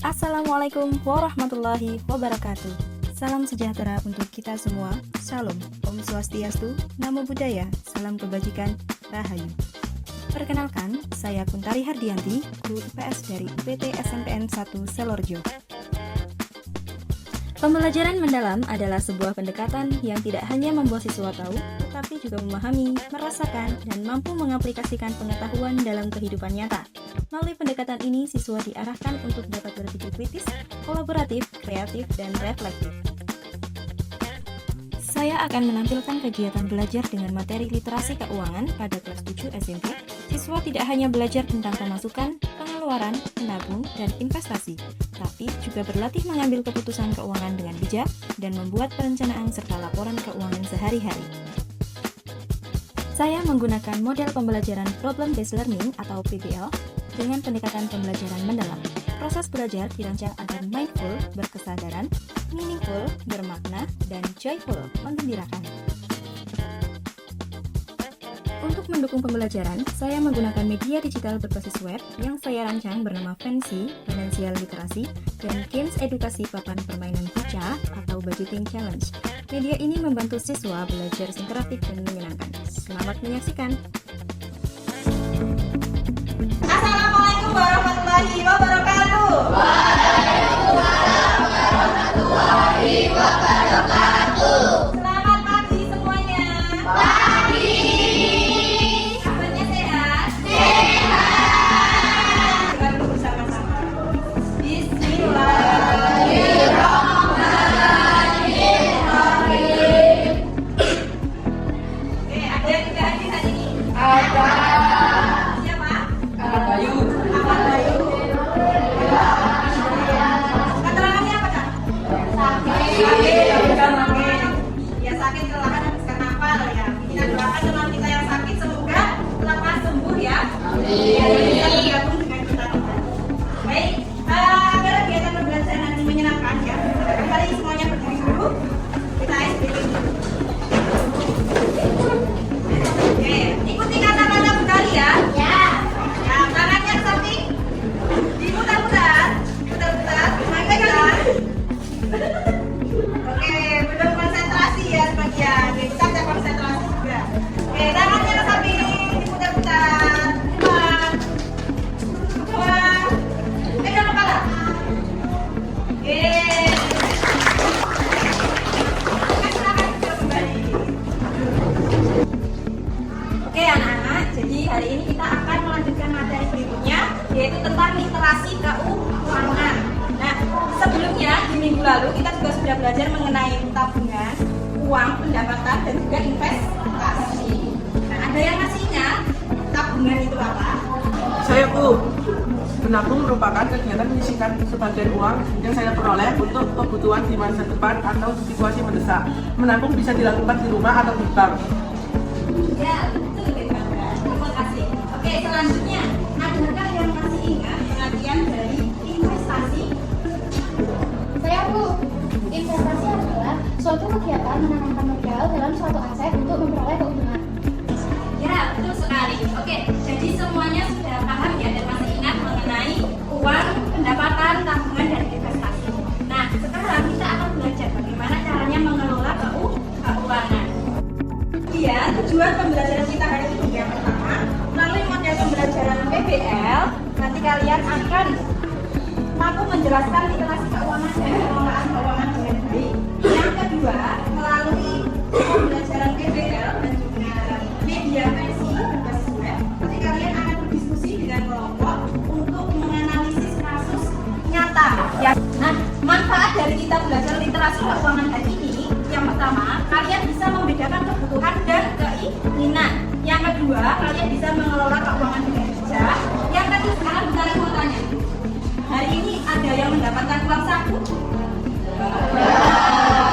Assalamualaikum warahmatullahi wabarakatuh. Salam sejahtera untuk kita semua. Shalom, Om Swastiastu, Namo Buddhaya, salam kebajikan, Rahayu. Perkenalkan, saya Kuntari Hardianti, guru IPS dari UPT SMPN 1 Selorjo. Pembelajaran mendalam adalah sebuah pendekatan yang tidak hanya membuat siswa tahu, tetapi juga memahami, merasakan, dan mampu mengaplikasikan pengetahuan dalam kehidupan nyata. Melalui pendekatan ini, siswa diarahkan untuk dapat berpikir kritis, kolaboratif, kreatif, dan reflektif. Saya akan menampilkan kegiatan belajar dengan materi literasi keuangan pada kelas 7 SMP. Siswa tidak hanya belajar tentang pemasukan, pengeluaran, menabung, dan investasi, tapi juga berlatih mengambil keputusan keuangan dengan bijak dan membuat perencanaan serta laporan keuangan sehari-hari. Saya menggunakan model pembelajaran Problem Based Learning atau PBL dengan pendekatan pembelajaran mendalam. Proses belajar dirancang agar mindful, berkesadaran, meaningful, bermakna, dan joyful, menggembirakan. Untuk mendukung pembelajaran, saya menggunakan media digital berbasis web yang saya rancang bernama Fancy, Financial Literacy, dan Games Edukasi Papan Permainan Buca atau Budgeting Challenge. Media ini membantu siswa belajar interaktif dan menyenangkan. Selamat menyaksikan! Assalamualaikum warahmatullahi wabarakatuh. Waalaikumsalam warahmatullahi wabarakatuh. Selamat pagi semuanya. Pagi. Kabarnya sehat? Sehat. Kita duduk bersama-sama. Bismillah. Oke, ada yang tidak hadir hari ini? Ada. Siapa? Bayu. Ahmad Bayu. Keterangannya apa, Kak? Sakit. Ya sakit kelelahan habis karena apa ya? Kita doakan teman kita yang sakit semoga lekas sembuh ya. Amin. Biar bisa bergabung dengan kita kembali. Baik, agar kegiatan pembelajaran nanti menyenangkan ya. Kembali semuanya berdiri dulu. Kita SBB dulu. Oke, ikuti kata-kata Bundari ya. Ya. Ya, tangannya ke samping. Diputar-putar. Putar-putar. Pegang. Oke, belum konsentrasi ya sebagian. Oke, kita bisa konsentrasi juga. Oke, tangannya ke samping. Diputar-putar. Depan. Depan. Pegang kepala. Oke. Silakan duduk kembali. Oke anak-anak, jadi hari ini kita akan melanjutkan materi berikutnya, yaitu tentang literasi keuangan. Nah, sebelumnya di minggu lalu kita juga sudah belajar mengenai tabungan, uang, pendapatan, dan juga investasi. Nah, ada yang masih ingat tabungan itu apa? Saya Bu, menabung merupakan kegiatan menyisihkan sebagian uang yang saya peroleh untuk kebutuhan di masa depan atau situasi mendesak. Menabung bisa dilakukan di rumah atau di bank. Ya, betul Bunda. Terima kasih. Oke, selanjutnya, adakah yang masih ingat pengertian dari investasi? Saya Bu, investasi adalah suatu kegiatan menanamkan modal dalam suatu aset untuk memperoleh keuntungan. Ya, betul sekali. Oke, jadi semuanya sudah paham ya dan masih ingat mengenai uang, pendapatan, tabungan, dan investasi. Nah, sekarang kita akan belajar bagaimana caranya mengelola keuangan. Iya, tujuan pembelajaran kita hari ini yang pertama, melalui model pembelajaran PBL, nanti kalian akan mampu menjelaskan literasi keuangan dan pengelolaan keuangan dengan baik. Yang kedua, melalui pembelajaran PBL dan juga media versi berbasis web, nanti kalian akan berdiskusi dengan kelompok untuk menganalisis kasus nyata. Ya. Nah, manfaat dari kita belajar literasi keuangan hari ini, yang pertama, kalian bisa membedakan kebutuhan dan keinginan. Yang kedua, kalian bisa mengelola keuangan dengan bijak. Yang ketiga, sekarang mau tanya, hari ini ada yang mendapatkan uang saku?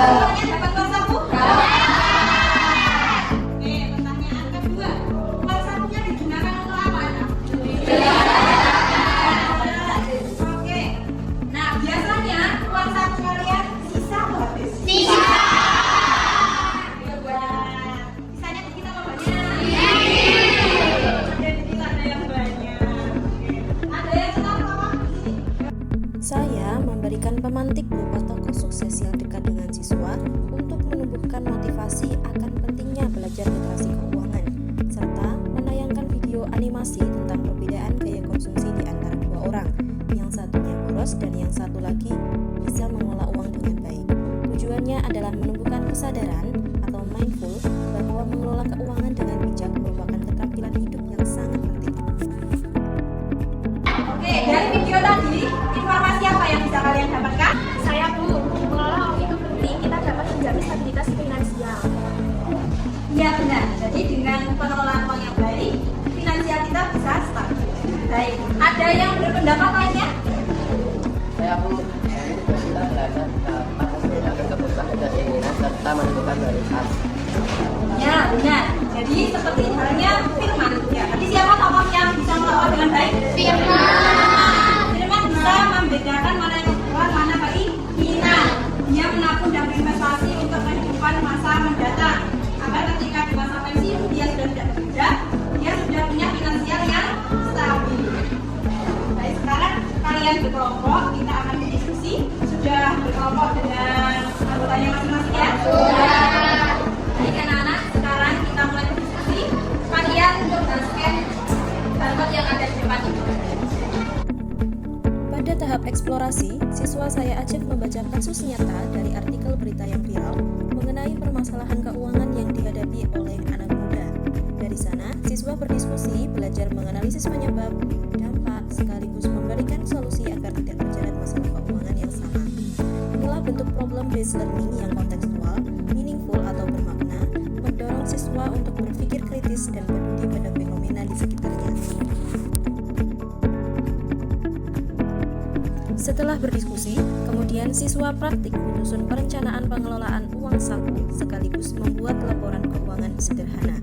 Semuanya dapat uang saku? Oke, pertanyaan kedua, uang sakunya digunakan untuk apa? Oke, nah biasanya uang saku kalian sisa atau habis? Sisa. Sisanya kita mau banyak. Ada yang banyak. Ada yang senang apa? Saya kesadaran atau mindful bahwa mengelola keuangan dengan bijak merupakan keterampilan hidup yang sangat penting. Oke, dari video tadi, informasi apa yang bisa kalian dapatkan? Saya Bu, mengelola uang itu penting, kita dapat menjamin stabilitas finansial. Iya benar, jadi dengan pengelolaan uang yang baik, finansial kita bisa stabil. Baik, ada yang berpendapat lainnya? Saya Bu, dari tugas kita belajar dapat menggunakan keputusan dan keinginan serta menentukan prioritas. Ya benar, jadi seperti halnya Firman. Ya, tadi siapa tokoh yang bisa mengelola dengan baik? Firman bisa membedakan mana yang kebutuhan, mana keinginan. Dia menabung dan berinvestasi untuk kehidupan masa mendatang. Agar ketika di masa pensiun dia sudah tidak bekerja, dia sudah punya finansial yang stabil. Baik, sekarang kalian berkelompok, kita akan berdiskusi. Sudah berkelompok dengan anggotanya masing-masing ya? Baik anak-anak, sekarang kita mulai berdiskusi. Kalian scan barcode yang ada di depan itu. Pada tahap eksplorasi, siswa saya ajak membaca kasus nyata dari artikel berita yang viral mengenai permasalahan keuangan yang dihadapi oleh anak muda. Dari sana, siswa berdiskusi, belajar menganalisis penyebab, dampak, sekaligus memberikan solusi agar tidak terjerat masalah keuangan yang sama. Inilah bentuk problem-based learning yang kontekstual, meaningful atau bermakna, mendorong siswa untuk berpikir kritis dan peduli pada fenomena di sekitarnya. Setelah berdiskusi, kemudian siswa praktik menyusun perencanaan pengelolaan uang saku sekaligus membuat laporan keuangan sederhana.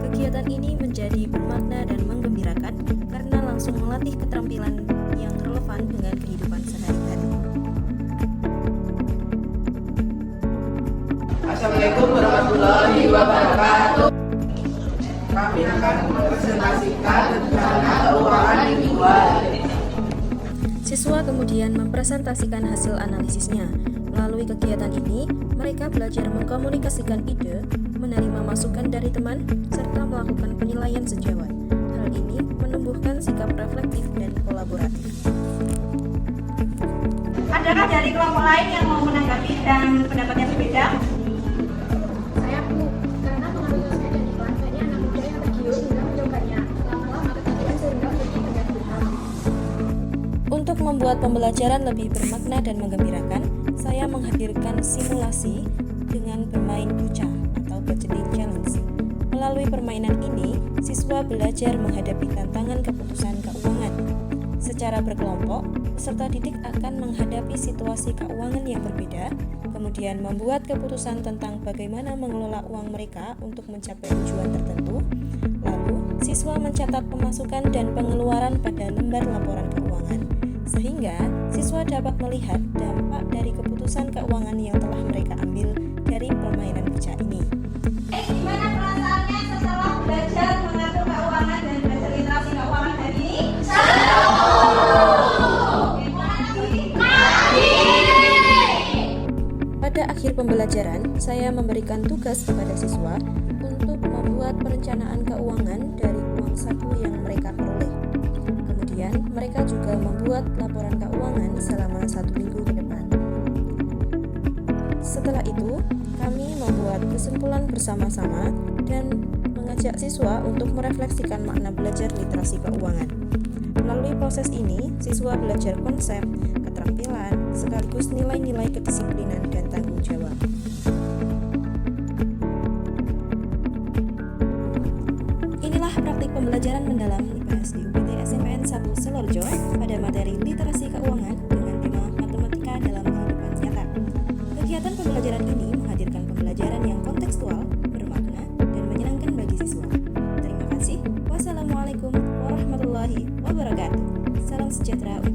Kegiatan ini menjadi bermakna dan menggembirakan karena langsung melatih keterampilan yang relevan dengan kehidupan sehari-hari. Assalamualaikum warahmatullahi wabarakatuh. Kami akan mempresentasikan rencana keuangan individual. Siswa kemudian mempresentasikan hasil analisisnya. Melalui kegiatan ini, mereka belajar mengkomunikasikan ide, menerima masukan dari teman, serta melakukan penilaian sejawat. Hal ini menumbuhkan sikap reflektif dan kolaboratif. Adakah dari kelompok lain yang mau menanggapi dan pendapatnya berbeda? Saya Bu, karena mengambil ilmu dan iklan, banyak anak muda yang tergiur hingga mencobanya. Lama-lama ketagihan sehingga menjadi kegaduhan. Untuk membuat pembelajaran lebih bermakna dan menggembirakan, saya menghadirkan simulasi dengan bermain buca atau budgeting challenge. Melalui permainan ini, siswa belajar menghadapi tantangan keputusan keuangan. Secara berkelompok, peserta didik akan menghadapi situasi keuangan yang berbeda, kemudian membuat keputusan tentang bagaimana mengelola uang mereka untuk mencapai tujuan tertentu. Lalu, siswa mencatat pemasukan dan pengeluaran pada lembar laporan keuangan, sehingga siswa dapat melihat dampak dari keputusan keuangan yang telah mereka ambil dari permainan buca ini. Gimana perasaannya setelah belajar mengatur keuangan dan belajar literasi keuangan hari ini? Pada akhir pembelajaran, saya memberikan tugas kepada siswa untuk membuat perencanaan keuangan dari uang saku yang mereka peroleh. Kemudian, mereka juga membuat laporan keuangan selama 1 minggu ke depan. Setelah itu, kami membuat kesimpulan bersama-sama dan mengajak siswa untuk merefleksikan makna belajar literasi keuangan. Melalui proses ini, siswa belajar konsep, keterampilan, sekaligus nilai-nilai kedisiplinan dan tanggung jawab. Inilah praktik pembelajaran mendalam IPS di UPT SMPN 1 Selorjo pada materi literasi keuangan dengan tema matematika dalam kehidupan nyata. Kegiatan pembelajaran ini menghadirkan pembelajaran yang kontekstual, bermakna, dan menyenangkan bagi siswa. Terima kasih. Wassalamualaikum warahmatullahi wabarakatuh. Salam sejahtera untuk